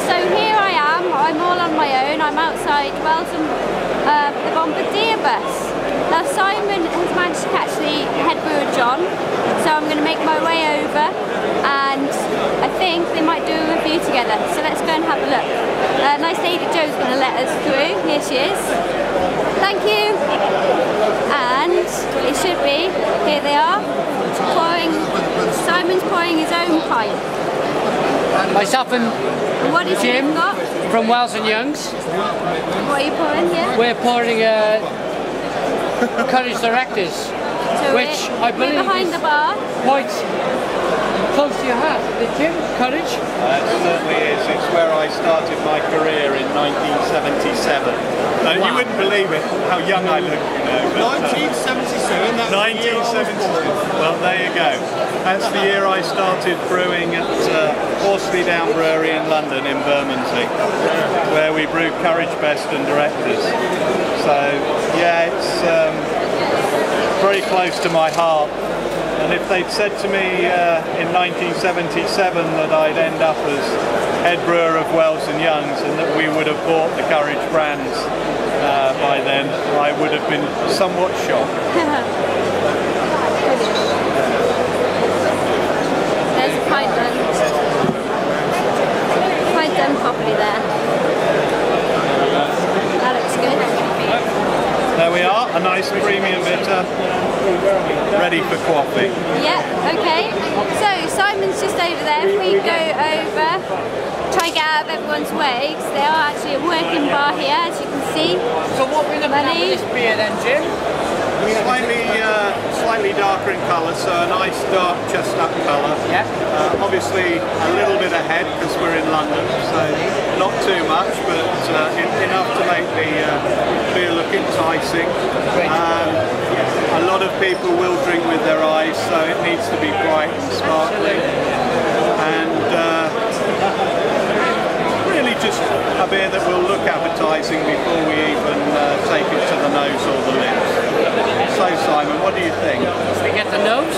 so here I am. I'm all on my own. I'm outside Wells and the Bombardier Bus. Now Simon has managed to catch the head brewer John, so I'm going to make my way over, and I think they might do a review together. So let's go and have a look. Nice lady Jo's going to let us through. Here she is. Thank you. And it should be. Here they are. Simon's pouring his own pint. Myself and what is Jim got? from Wells and Youngs. What are you pouring here? We're pouring Courage Directors, So which I believe we're behind is the bar. quite close to your heart. The Jim, Courage? It certainly is. It's where I started my career in 1977. Wow. You wouldn't believe it, how young I look, you know. 1977, that's 1977. Well, there you go. That's the year I started brewing at Horsley Down Brewery in London, in Bermondsey, where we brewed Courage Best and Directors. So, yeah, it's very close to my heart. And if they'd said to me in 1977 that I'd end up as head brewer of Wells and Youngs and that we would have bought the Courage brands by then, I would have been somewhat shocked. There's a pint done. Pint done properly there. That looks good. There we are, a nice premium bitter, ready for coffee. Yeah, okay. So Simon's just over there. If we go over, try and get out of everyone's way, because they are actually a working bar here, as you can see. So what we're looking at with this beer then, Jim? Slightly darker in colour, so a nice dark chestnut colour. Yeah. Obviously a little bit ahead because we're in London, so not too much, but enough to make the beer look enticing. A lot of people will drink with their eyes, so it needs to be bright and sparkling. And really just a beer that will look appetising before we even take it to the nose or the lips. So Simon, what do you think? We get the nose.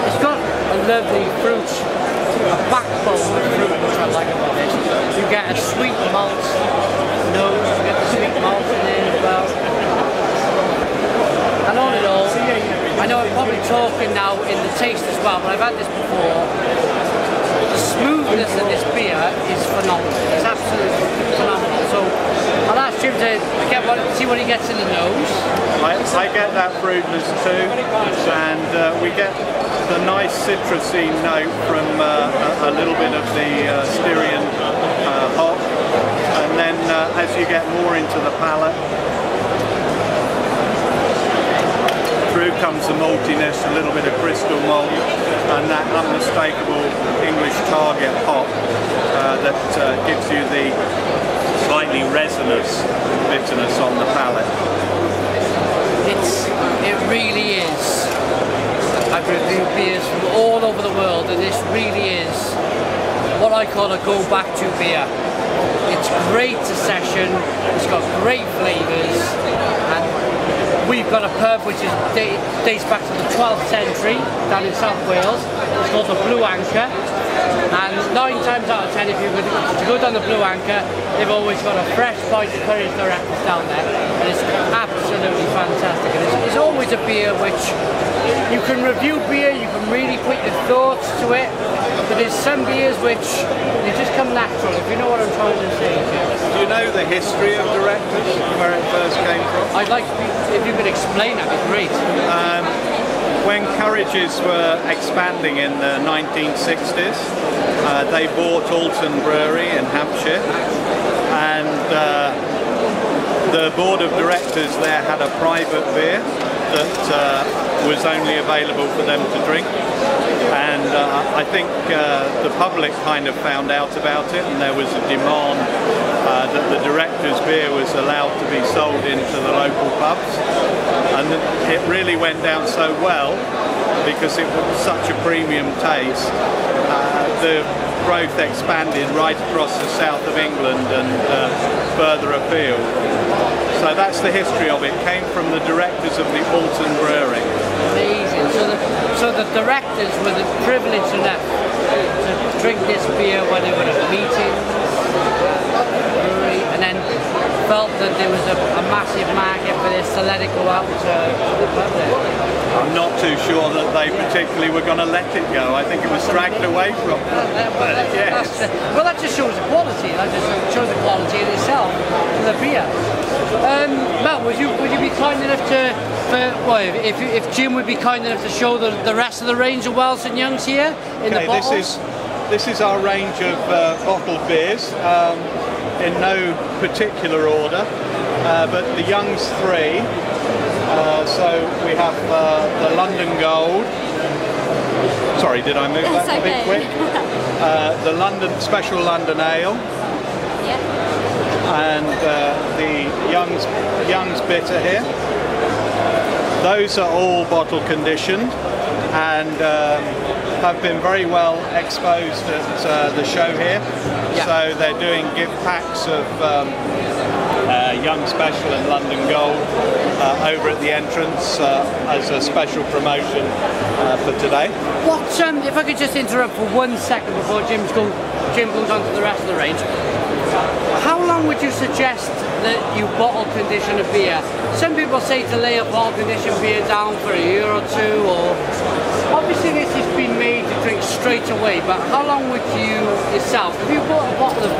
It's got a lovely fruit, a backbone of fruit, which I like about it. You get a sweet malt nose, you get the sweet malt in there as well. And all in all, I know I'm probably talking now in the taste as well, but I've had this before. The smoothness of this beer is phenomenal. It's absolutely phenomenal. So I'll ask Jim to see what he gets in the nose. I get that fruitness too, and we get the nice citrusy note from a little bit of the Styrian hop, and then as you get more into the palate, through comes the maltiness, a little bit of crystal malt, and that unmistakable English target hop that gives you the slightly resinous bitterness on the palate. It really is. I've reviewed beers from all over the world, and this really is what I call a go-back-to beer. It's great to session, it's got great flavours, and we've got a pub which dates back to the 12th century down in South Wales. It's called the Blue Anchor, and 9 times out of 10 if you were to go down the Blue Anchor, they've always got a fresh pint of Courage Directors down there, and it's absolutely fantastic. And it's always a beer which you can review beer, you can really put your thoughts to it, but there's some beers which they just come natural, if you know what I'm trying to say. Do you know the history of Directors, where it first came from? I'd like, if you could explain, that'd be great. When Courages were expanding in the 1960s, they bought Alton Brewery in Hampshire, and the board of directors there had a private beer that was only available for them to drink, and I think the public kind of found out about it, and there was a demand that the director's beer was allowed to be sold into the local pubs, and it really went down so well because it was such a premium taste. The growth expanded right across the south of England and further afield. So that's the history of it. Came from the directors of the Alton Brewery. Amazing. So the directors were privileged enough to drink this beer when they were at meetings, brewery, and then felt that there was a massive market for this, to let it go out to the public. I'm not too sure that they particularly were going to let it go. I think it was dragged away from them. Well, that just shows the quality. That just shows the quality in itself of the beer. Matt, would you be kind enough to, if Jim would be kind enough to show the rest of the range of Wells and Youngs here in the bottles? This is our range of bottled beers, in no particular order, but the Youngs 3. So we have the London Gold. Sorry, did I move that a bit quick? The London Special London Ale. Yeah. And the Young's Bitter here. Those are all bottle conditioned and have been very well exposed at the show here. Yeah. So they're doing gift packs of Young Special and London Gold over at the entrance as a special promotion for today. What, if I could just interrupt for 1 second before Jim goes on to the rest of the range. How long would you suggest that you bottle condition a beer? Some people say to lay a bottle conditioned beer down for a year or two, or obviously this has been made to drink straight away, but how long would you yourself, if you bought a bottle of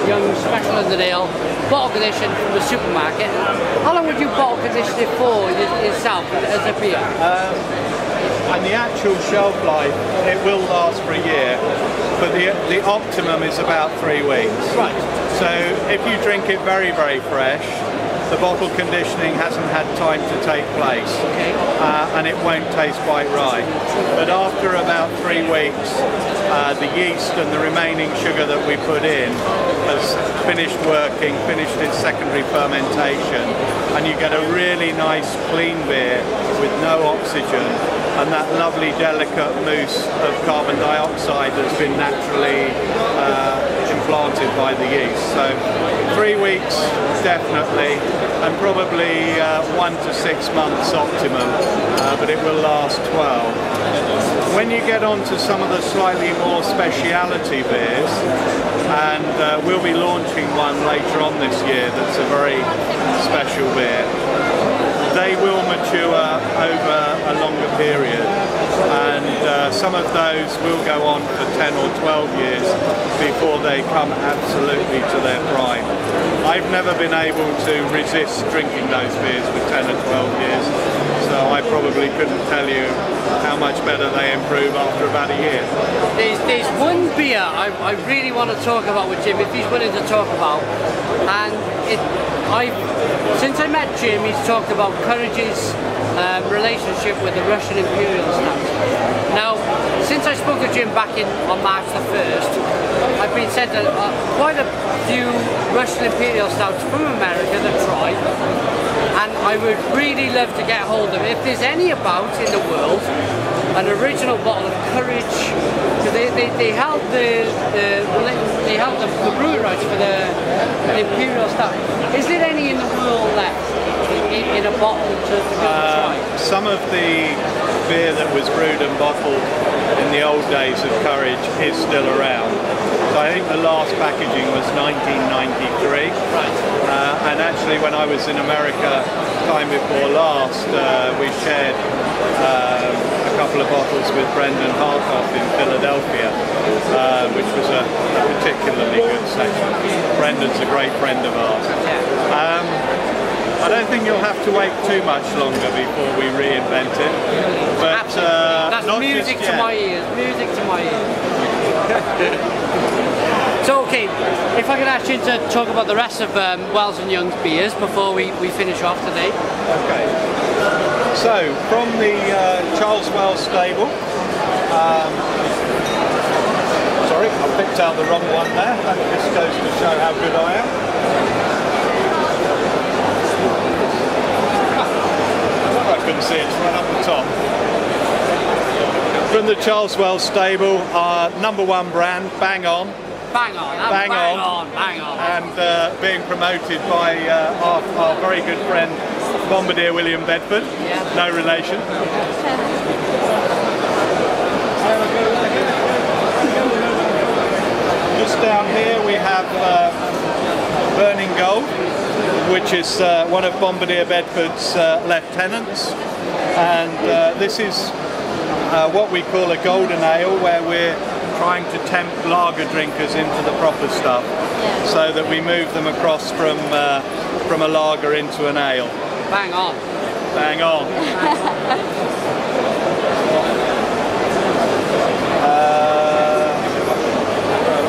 Young Special London Ale, bottle conditioned from the supermarket, how long would you bottle condition it for yourself as a beer? And the actual shelf life, it will last for a year, but the optimum is about 3 weeks. Right. So if you drink it very, very fresh, the bottle conditioning hasn't had time to take place, okay. And it won't taste quite right. But after about 3 weeks, the yeast and the remaining sugar that we put in has finished working, finished its secondary fermentation, and you get a really nice clean beer with no oxygen and that lovely delicate mousse of carbon dioxide that's been naturally implanted by the yeast. So 3 weeks definitely, and probably 1 to 6 months optimum, but it will last 12. When you get on to some of the slightly more speciality beers, and we'll be launching one later on this year that's a very special beer, they will mature over a longer period, and some of those will go on for 10 or 12 years before they come absolutely to their prime. I've never been able to resist drinking those beers for 10 or 12 years, so I probably couldn't tell you how much better they improve after about a year. There's one beer I really want to talk about with Jim, if he's willing to talk about, and since I met Jim, he's talked about Courage's relationship with the Russian Imperial Stout. Now, since I spoke to Jim back on March the 1st, I've been sent quite a few Russian Imperial Stouts from America that tried, and I would really love to get hold of it. If there's any about in the world, an original bottle of Courage, because they held the brewery rights for the Imperial Stout. Is there any in the world left in a bottle to try? Some of the beer that was brewed and bottled in the old days of Courage is still around. So I think the last packaging was 1993. Right. And actually when I was in America time before last, we shared a couple of bottles with Brendan Harkoff in Philadelphia, which was a particularly good session. Brendan's a great friend of ours. I don't think you'll have to wait too much longer before we reinvent it. But that's not music just to my ears. Music to my ears. So, okay, if I could ask you to talk about the rest of Wells and Young's beers before we finish off today. Okay. So, from the Charles Wells stable, sorry, I picked out the wrong one there. That just goes to show how good I am. I couldn't see it, it's right up the top. From the Charles Wells stable, our #1 brand, Bang On. Bang on, bang on, bang on. And being promoted by our very good friend Bombardier William Bedford, no relation. Burning Gold, which is one of Bombardier Bedford's lieutenants, and this is what we call a golden ale, where we're trying to tempt lager drinkers into the proper stuff, so that we move them across from a lager into an ale. Bang on. Bang on.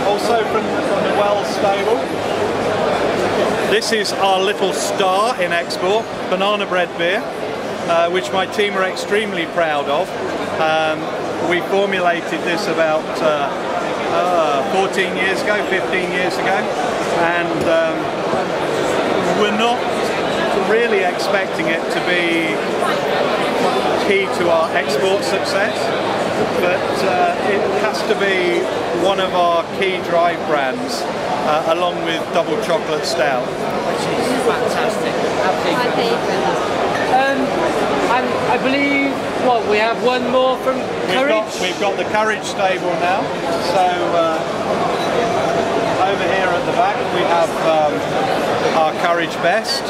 Also from the Wells stable, this is our little star in export, banana bread beer, which my team are extremely proud of. We formulated this about 14 years ago, 15 years ago, and we're not really expecting it to be key to our export success, but it has to be one of our key drive brands, along with Double Chocolate Stout. Which is fantastic. Absolutely. I believe, what, we have one more from Courage? We've got the Courage stable now. So over here at the back we have our Courage Best,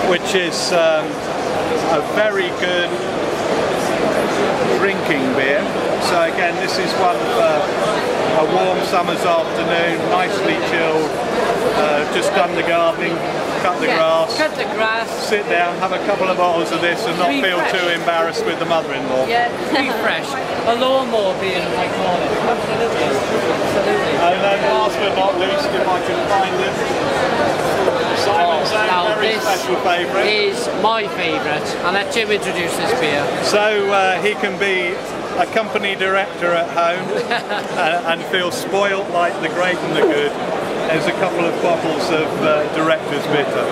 which is a very good drinking beer. So again, this is one for a warm summer's afternoon, nicely chilled, just done the gardening, cut the grass, sit down, have a couple of bottles of this and not feel too embarrassed with the mother-in-law. Yeah, refresh. A lawnmower beer, as I call it. Absolutely. Absolutely. And then last but not least, if I can find it, Simon's very special favourite. Is my favourite. I'll let Jim introduce this beer. So he can be a company director at home and feel spoilt like the great and the good. There's a couple of bottles of Director's Bitter.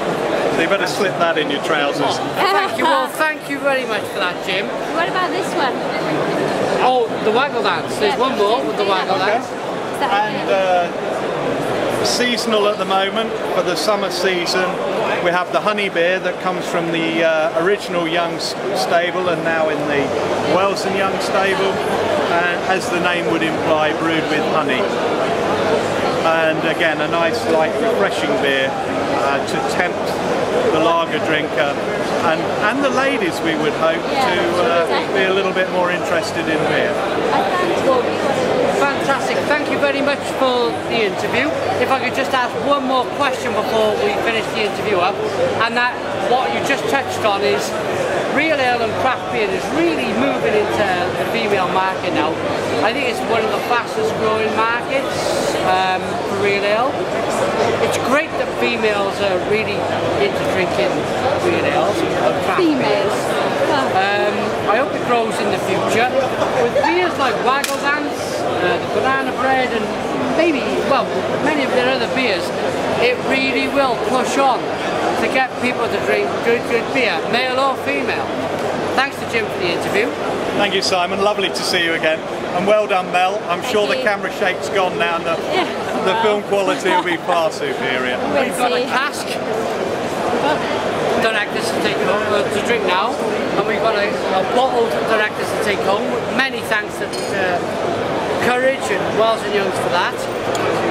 So you better slip that in your trousers. Thank you. Well, thank you very much for that, Jim. What about this one? Oh, the Waggle Dance. There's one more with the Waggle Dance. And seasonal at the moment, for the summer season, we have the honey beer that comes from the original Young stable and now in the Wells and Young stable, and as the name would imply, brewed with honey. And again, a nice, light, refreshing beer to tempt the lager drinker and the ladies, we would hope, to be a little bit more interested in beer. Fantastic. Thank you very much for the interview. If I could just ask one more question before we finish the interview up, and that what you just touched on is real ale and craft beer is really moving into the female market now. I think it's one of the fastest growing markets for real ale. It's great that females are really into drinking real ales and craft beers. I hope it grows in the future. With beers like Waggle Dance, the banana bread, and maybe, well, many of their other beers, it really will push on to get people to drink good beer, male or female. Thanks to Jim for the interview. Thank you, Simon. Lovely to see you again. And well done, Mel. I'm sure the camera shake's gone now and the film quality will be far superior. We've got a cask. Directors to take home, to drink now, and we've got a bottled Directors to take home. Many thanks to Courage and Wells and Youngs for that,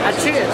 and cheers.